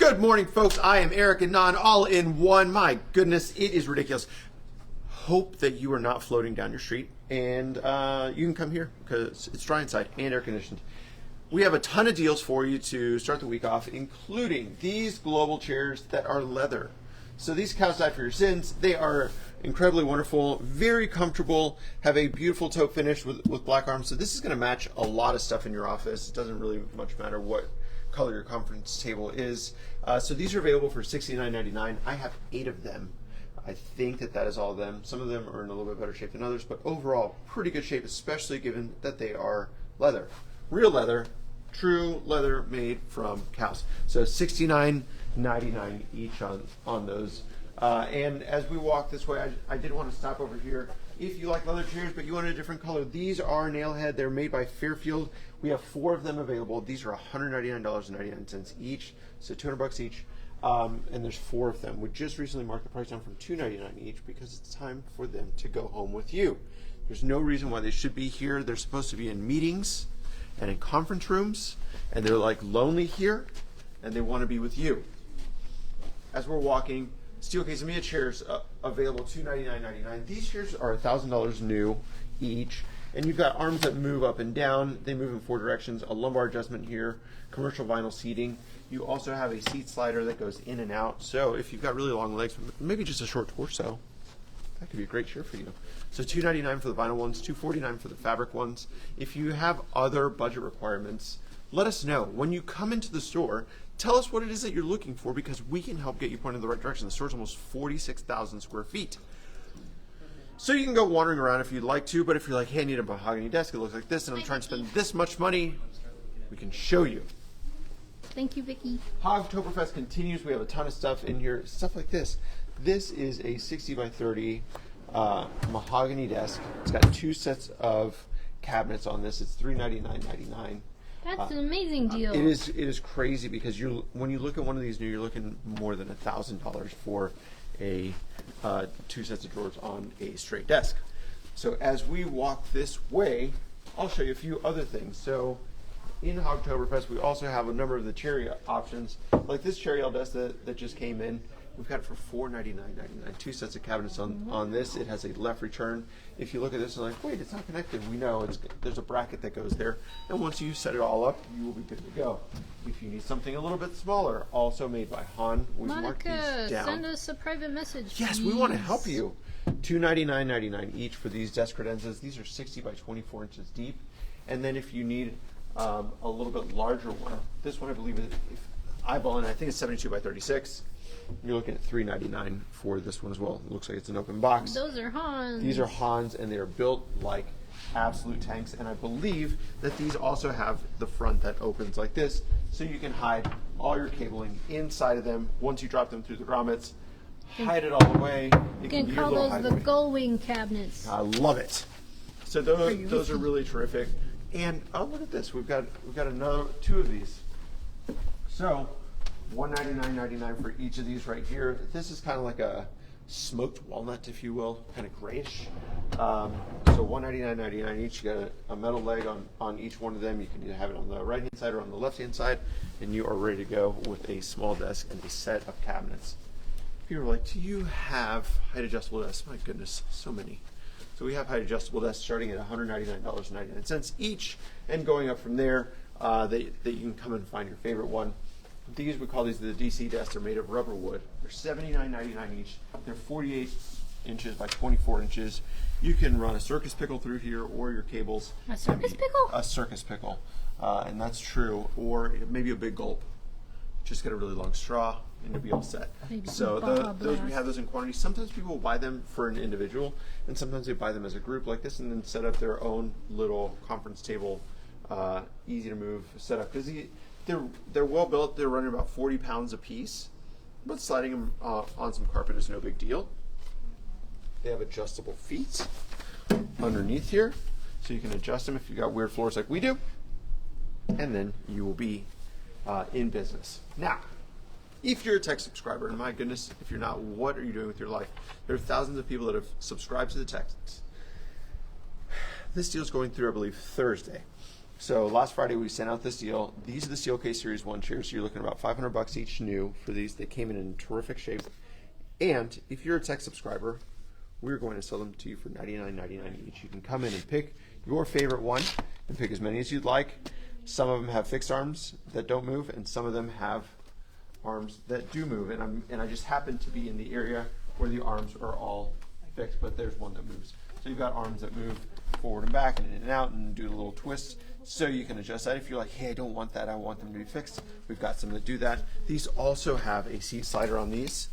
Good morning, folks. I am Eric and Non, all in one. My goodness, it is ridiculous. Hope that you are not floating down your street, and you can come here because it's dry inside and air conditioned. We have a ton of deals for you to start the week off, including these global chairs that are leather. So these cows died for your sins. They are incredibly wonderful, very comfortable, have a beautiful taupe finish with black arms. So this is going to match a lot of stuff in your office. It doesn't really much matter what color your conference table is. So these are available for $69.99. I have 8 of them. I think that is all of them. Some of them are in a little bit better shape than others, but overall, pretty good shape, especially given that they are leather. Real leather, true leather made from cows. So $69.99 each on those. And as we walk this way, I did want to stop over here. If you like leather chairs, but you want a different color, these are Nailhead. They're made by Fairfield. We have 4 of them available. These are $199.99 each, so $200 each. And there's 4 of them. We just recently marked the price down from $299 each because it's time for them to go home with you. There's no reason why they should be here. They're supposed to be in meetings and in conference rooms, and they're like lonely here, and they want to be with you. As we're walking, steel case Mia chairs available $299.99. These chairs are $1,000 new each, and you've got arms that move up and down. They move in 4 directions. A lumbar adjustment here, commercial vinyl seating. You also have a seat slider that goes in and out. So if you've got really long legs, maybe just a short torso, that could be a great chair for you. So $299 for the vinyl ones, $249 for the fabric ones. If you have other budget requirements, let us know. When you come into the store, tell us what it is that you're looking for because we can help get you pointed in the right direction. The store's almost 46,000 square feet. So you can go wandering around if you'd like to, but if you're like, hey, I need a mahogany desk, it looks like this, and I'm trying to spend this much money, we can show you. Thank you, Vicki. HOGtoberfest continues. We have a ton of stuff in here, stuff like this. This is a 60 by 30 mahogany desk. It's got 2 sets of cabinets on this. It's $399.99. That's an amazing deal. It is crazy because when you look at one of these new, you're looking more than $1,000 for a 2 sets of drawers on a straight desk. So as we walk this way, I'll show you a few other things. So in HOGtoberfest, we also have a number of the cherry options, like this cherry desk that just came in. We've got it for $499.99. 2 sets of cabinets on this. It has a left return. If you look at this and like, wait, it's not connected. We know there's a bracket that goes there. And once you set it all up, you will be good to go. If you need something a little bit smaller, also made by Han, we've marked these down. Send us a private message. Yes, please. we want to help you. $299.99 each for these desk credenzas. These are 60 by 24 inches deep. And then if you need a little bit larger one, this one I believe is eyeballing. I think it's 72 by 36. You're looking at $399 for this one as well. It looks like it's an open box. Those are Hans. These are Hans, and they are built like absolute tanks. And I believe that these also have the front that opens like this, so you can hide all your cabling inside of them. Once you drop them through the grommets, hide it all away. You can call those the gull wing cabinets. I love it. So those are really terrific. And oh, look at this. We've got another 2 of these. So $199.99 for each of these right here. This is kind of like a smoked walnut, if you will, kind of grayish. So $199.99 each. You got a metal leg on each one of them. You can either have it on the right hand side or on the left hand side, and you are ready to go with a small desk and a set of cabinets. If you're like, do you have height adjustable desks? My goodness, so many. So we have height adjustable desks starting at $199.99 each, and going up from there. That you can come and find your favorite one. These, we call these the DC desks. They're made of rubber wood. They're $79.99 each. They're 48 inches by 24 inches. You can run a circus pickle through here, or your cables. A circus pickle? A circus pickle, and that's true. Or maybe a big gulp. Just get a really long straw, and you'll be all set. So those we have those in quantity. Sometimes people will buy them for an individual, and sometimes they buy them as a group like this, and then set up their own little conference table. Easy to move setup because they're well built. They're running about 40 pounds a piece, but sliding them on some carpet is no big deal. They have adjustable feet underneath here, so you can adjust them if you've got weird floors like we do, and then you will be in business. Now, if you're a tech subscriber, and my goodness, if you're not, what are you doing with your life? There are thousands of people that have subscribed to the text. This deal is going through, I believe, Thursday. So last Friday we sent out this deal. These are the Steelcase Series 1 chairs. So you're looking at about $500 each new for these. They came in terrific shape. And if you're a tech subscriber, we're going to sell them to you for $99.99 each. You can come in and pick your favorite one and pick as many as you'd like. Some of them have fixed arms that don't move, and some of them have arms that do move. And I just happen to be in the area where the arms are all fixed, but there's one that moves. So you've got arms that move forward and back and in and out and do a little twist. So you can adjust that. If you're like, hey, I don't want that, I want them to be fixed, we've got some that do that. These also have a seat slider on these.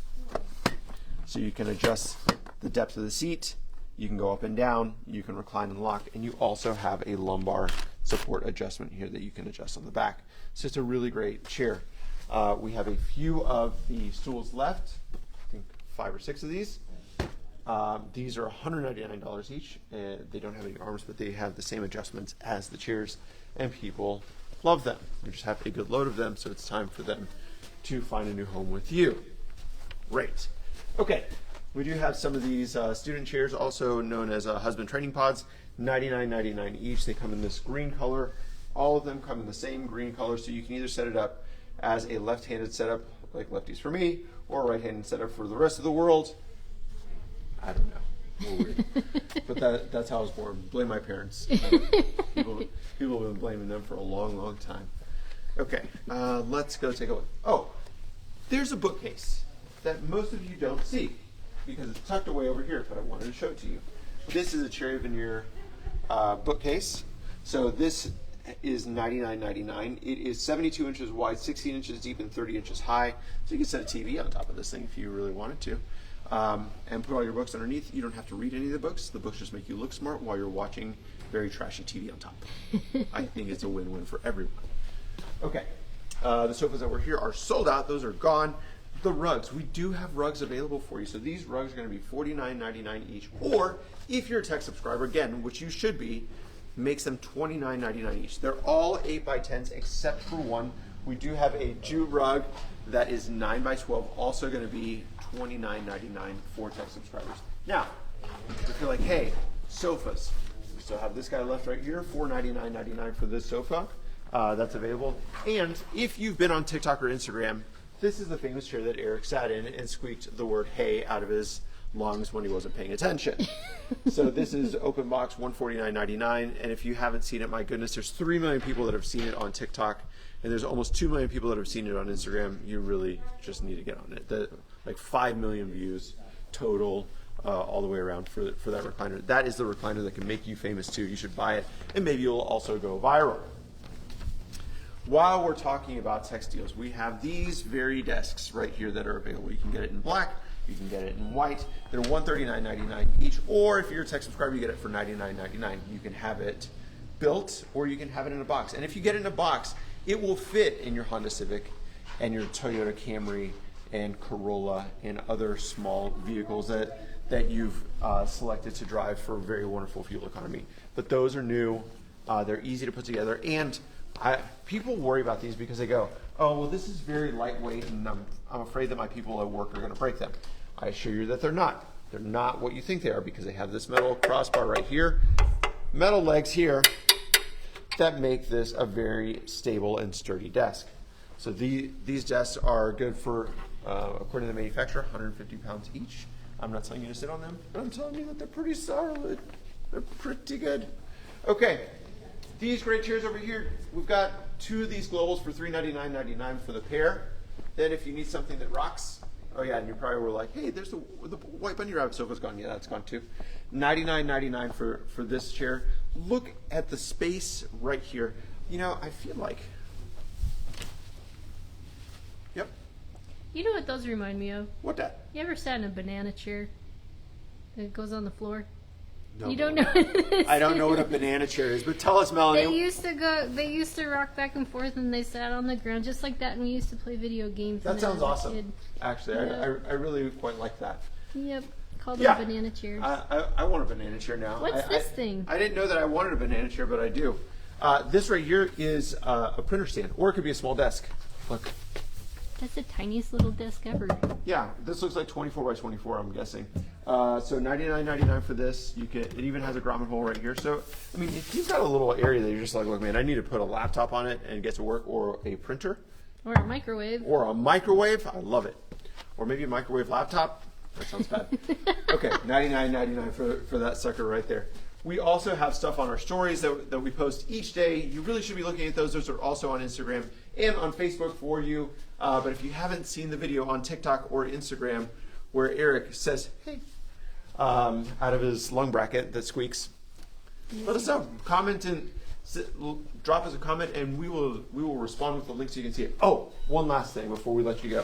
So you can adjust the depth of the seat, you can go up and down, you can recline and lock, and you also have a lumbar support adjustment here that you can adjust on the back. So it's a really great chair. We have a few of the stools left, I think 5 or 6 of these. These are $199 each. They don't have any arms, but they have the same adjustments as the chairs, and people love them. We just have a good load of them, so it's time for them to find a new home with you. Great. Okay, we do have some of these student chairs, also known as husband training pods, $99.99 each. They come in this green color. All of them come in the same green color, so you can either set it up as a left-handed setup, like lefties for me, or a right-handed setup for the rest of the world. I don't know. We're weird. But that's how I was born. Blame my parents. People have been blaming them for a long, long time. Okay, let's go take a look. Oh, there's a bookcase that most of you don't see because it's tucked away over here, but I wanted to show it to you. This is a cherry veneer bookcase. So this is $99.99. It is 72 inches wide, 16 inches deep, and 30 inches high. So you can set a TV on top of this thing if you really wanted to. And put all your books underneath. You don't have to read any of the books. The books just make you look smart while you're watching very trashy TV on top. I think it's a win-win for everyone. Okay, the sofas that were here are sold out. Those are gone. The rugs, we do have rugs available for you. So these rugs are going to be $49.99 each. Or if you're a tech subscriber, again, which you should be, makes them $29.99 each. They're all 8x10s except for one. We do have a jute rug that is 9x12, also going to be $29.99 for tech subscribers. Now, if you're like, hey, sofas, we still have this guy left right here, $499.99 for this sofa. That's available. And if you've been on TikTok or Instagram, this is the famous chair that Eric sat in and squeaked the word hey out of his lungs when he wasn't paying attention. So this is open box, $149.99. And if you haven't seen it, my goodness, there's 3 million people that have seen it on TikTok. And there's almost 2 million people that have seen it on Instagram. You really just need to get on it. Like 5 million views total all the way around for that recliner. That is the recliner that can make you famous too. You should buy it, and maybe you'll also go viral. While we're talking about tech deals, we have these very desks right here that are available. You can get it in black, you can get it in white. They're $139.99 each, or if you're a tech subscriber, you get it for $99.99. You can have it built, or you can have it in a box. And if you get it in a box, it will fit in your Honda Civic and your Toyota Camry and Corolla and other small vehicles that you've selected to drive for a very wonderful fuel economy. But those are new, they're easy to put together, and people worry about these because they go, oh, well, this is very lightweight, and I'm afraid that my people at work are going to break them. I assure you that they're not. They're not what you think they are because they have this metal crossbar right here, metal legs here, that make this a very stable and sturdy desk. So these desks are good for, according to the manufacturer, 150 pounds each. I'm not telling you to sit on them, but I'm telling you that they're pretty solid. They're pretty good. Okay, these great chairs over here, we've got 2 of these globals for $399.99 for the pair. Then if you need something that rocks, oh yeah, and you probably were like, hey, there's the white bunny rabbit sofa's gone. Yeah, that's gone too. $99.99 for this chair. Look at the space right here. You know, I feel like, yep. You know what those remind me of? What that? You ever sat in a banana chair that goes on the floor? No, you don't know what it is. I don't know what a banana chair is, but tell us, Melanie. They used to rock back and forth, and they sat on the ground just like that, and we used to play video games. That sounds awesome. Kid. Actually, Yeah. I really quite like that. Yep, called them banana chairs. I want a banana chair now. What's this thing? I didn't know that I wanted a banana chair, but I do. This right here is a printer stand, or it could be a small desk. Look. That's the tiniest little desk ever. Yeah, this looks like 24 by 24, I'm guessing. So $99.99 for this. It even has a grommet hole right here. So, I mean, if you've got a little area that you're just like, look, man, I need to put a laptop on it and get to work, or a printer. Or a microwave. Or a microwave. I love it. Or maybe a microwave laptop. That sounds bad. Okay, $99.99 for that sucker right there. We also have stuff on our stories that we post each day. You really should be looking at those. Those are also on Instagram and on Facebook for you. But if you haven't seen the video on TikTok or Instagram where Eric says, hey, out of his lung bracket that squeaks, let us know. Comment and drop us a comment, and we will respond with the link so you can see it. Oh, one last thing before we let you go.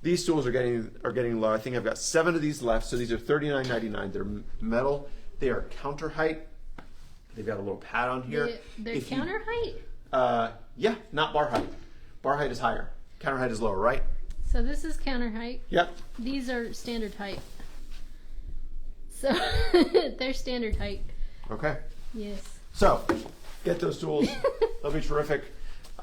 These stools are getting low. I think I've got 7 of these left. So these are $39.99. They're metal. They are counter height. They've got a little pad on here. They're counter height? Yeah, not bar height. Bar height is higher. Counter height is lower, right? So this is counter height. Yep. These are standard height. So they're standard height. Okay. Yes. So get those tools. They'll be terrific.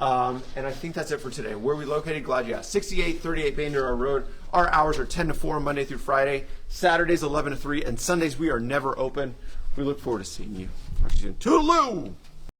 And I think that's it for today. Where are we located? Glad you asked. 6838 Bandera Road. Our hours are 10 to 4 Monday through Friday. Saturdays 11 to 3, and Sundays we are never open. We look forward to seeing you. Talk to you soon. Toodaloo!